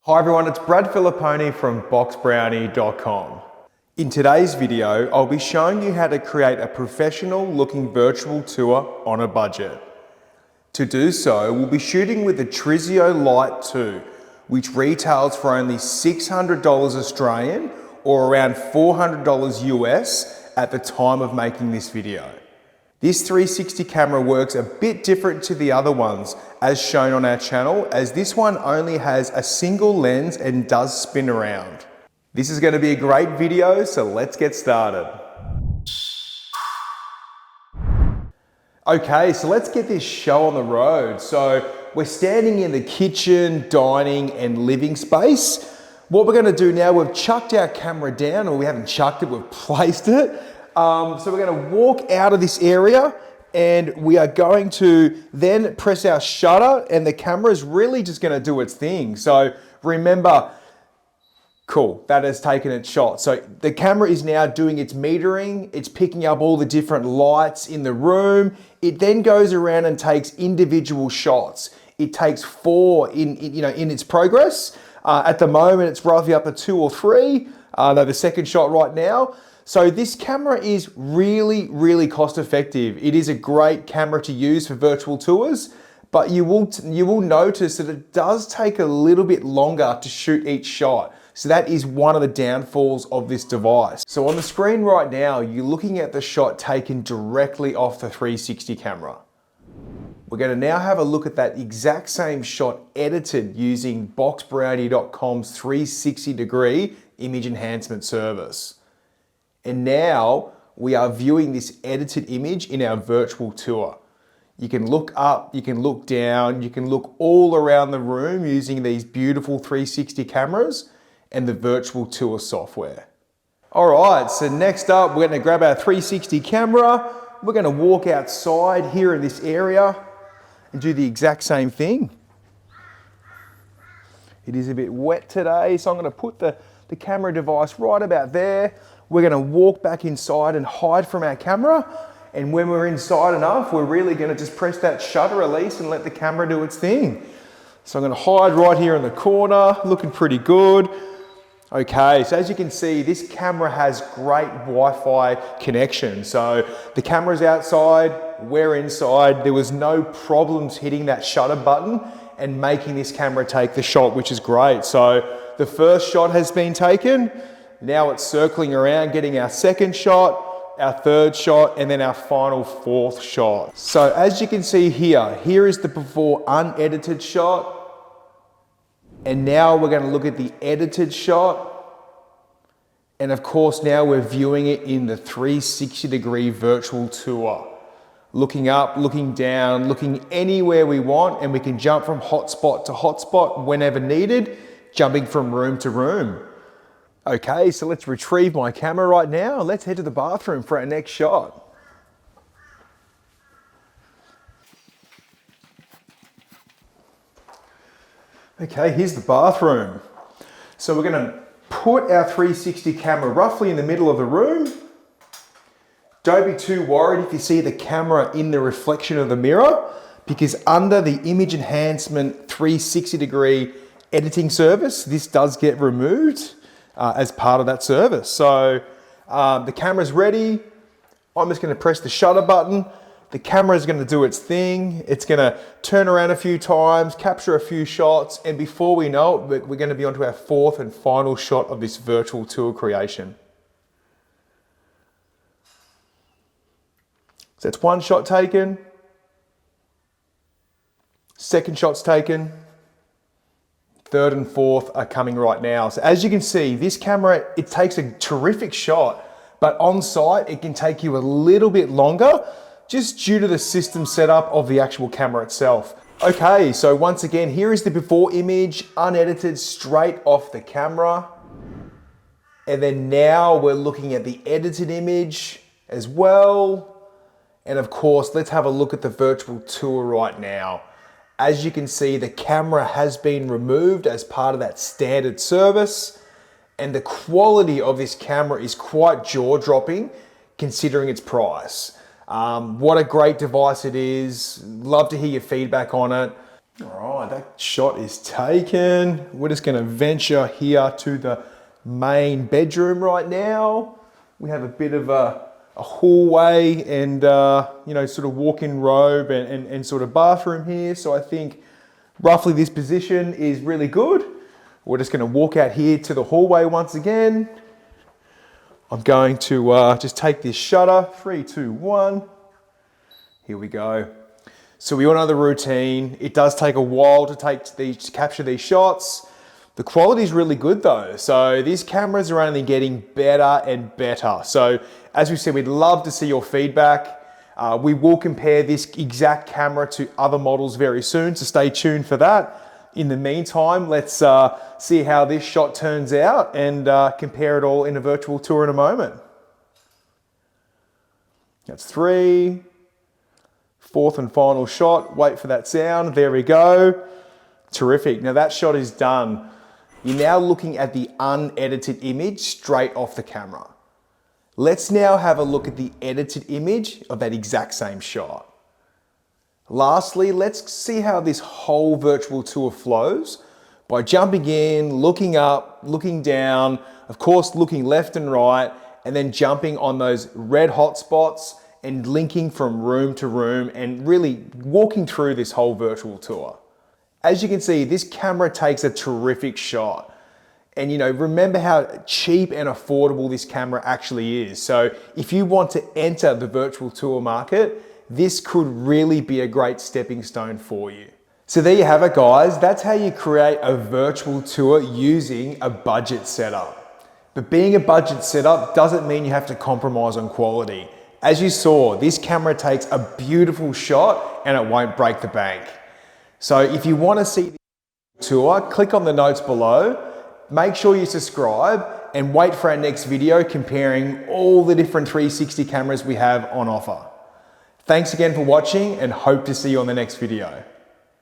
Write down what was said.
Hi everyone, it's Brad Filliponi from BoxBrownie.com. In today's video, I'll be showing you how to create a professional looking virtual tour on a budget. To do so, we'll be shooting with the Trisio Lite 2, which retails for only $600 Australian or around $400 US at the time of making this video. This 360 camera works a bit different to the other ones as shown on our channel, as this one only has a single lens and does spin around. This is going to be a great video, so let's get started. Okay, so let's get this show on the road. So we're standing in the kitchen, dining and living space. What we're going to do now, we've chucked our camera down, or we haven't chucked it, we've placed it. So we're going to walk out of this area and we are going to then press our shutter, and the camera is really just going to do its thing. So remember, cool, that has taken its shot. So the camera is now doing its metering. It's picking up all the different lights in the room. It then goes around and takes individual shots. It takes 4 in its progress. At the moment, it's roughly up to 2 or 3. The second shot right now. So this camera is really cost effective. It is a great camera to use for virtual tours, but you will notice that it does take a little bit longer to shoot each shot. So that is one of the downfalls of this device. So on the screen right now, you're looking at the shot taken directly off the 360 camera. We're going to now have a look at that exact same shot edited using BoxBrownie.com's 360 degree image enhancement service. And now we are viewing this edited image in our virtual tour. You can look up, you can look down, you can look all around the room using these beautiful 360 cameras and the virtual tour software. All right, so next up, we're going to grab our 360 camera. We're going to walk outside here in this area and do the exact same thing. It is a bit wet today, so I'm going to put the camera device right about there. We're going to walk back inside and hide from our camera. And when we're inside enough, we're really going to just press that shutter release and let the camera do its thing. So I'm going to hide right here in the corner, looking pretty good. Okay, so as you can see, this camera has great Wi-Fi connection. So the camera's outside, we're inside. There was no problems hitting that shutter button and making this camera take the shot, which is great. So the first shot has been taken. Now it's circling around, getting our second shot, our third shot, and then our final 4th shot. So as you can see here is the before unedited shot. And now we're going to look at the edited shot. And of course, now we're viewing it in the 360 degree virtual tour. Looking up, looking down, looking anywhere we want, and we can jump from hotspot to hotspot whenever needed, jumping from room to room. Okay, so let's retrieve my camera right now. Let's head to the bathroom for our next shot. Okay, here's the bathroom. So we're going to put our 360 camera roughly in the middle of the room. Don't be too worried if you see the camera in the reflection of the mirror, because under the image enhancement 360 degree editing service, this does get removed as part of that service. So the camera's ready. I'm just going to press the shutter button. The camera is going to do its thing. It's going to turn around a few times, capture a few shots, and before we know it, we're going to be onto our 4th and final shot of this virtual tour creation. So that's one shot taken. Second shot's taken. Third and 4th are coming right now. So as you can see, this camera, it takes a terrific shot, but on site, it can take you a little bit longer just due to the system setup of the actual camera itself. Okay, so once again, here is the before image, unedited, straight off the camera. And then now we're looking at the edited image as well. And of course, let's have a look at the virtual tour right now. As you can see, the camera has been removed as part of that standard service, and the quality of this camera is quite jaw-dropping considering its price. What a great device it is. Love to hear your feedback on it. All right, that shot is taken. We're just gonna venture here to the main bedroom right now. We have a bit of a hallway and you know, sort of walk-in robe and sort of bathroom here. So I think roughly this position is really good. We're just gonna walk out here to the hallway once again. I'm going to just take this shutter, 3, 2, 1. Here we go. So we all know the routine. It does take a while to capture these shots. The quality is really good though. So these cameras are only getting better and better. So as we said, we'd love to see your feedback. We will compare this exact camera to other models very soon, so stay tuned for that. In the meantime, let's see how this shot turns out and compare it all in a virtual tour in a moment. That's 3. Fourth and final shot. Wait for that sound. There we go. Terrific. Now that shot is done. You're now looking at the unedited image straight off the camera. Let's now have a look at the edited image of that exact same shot. Lastly, let's see how this whole virtual tour flows by jumping in, looking up, looking down, of course looking left and right, and then jumping on those red hot spots and linking from room to room and really walking through this whole virtual tour. As you can see, this camera takes a terrific shot. And you know, remember how cheap and affordable this camera actually is. So if you want to enter the virtual tour market, this could really be a great stepping stone for you. So there you have it, guys. That's how you create a virtual tour using a budget setup. But being a budget setup doesn't mean you have to compromise on quality. As you saw, this camera takes a beautiful shot and it won't break the bank. So if you want to see the tour, click on the notes below, make sure you subscribe and wait for our next video comparing all the different 360 cameras we have on offer. Thanks again for watching and hope to see you on the next video.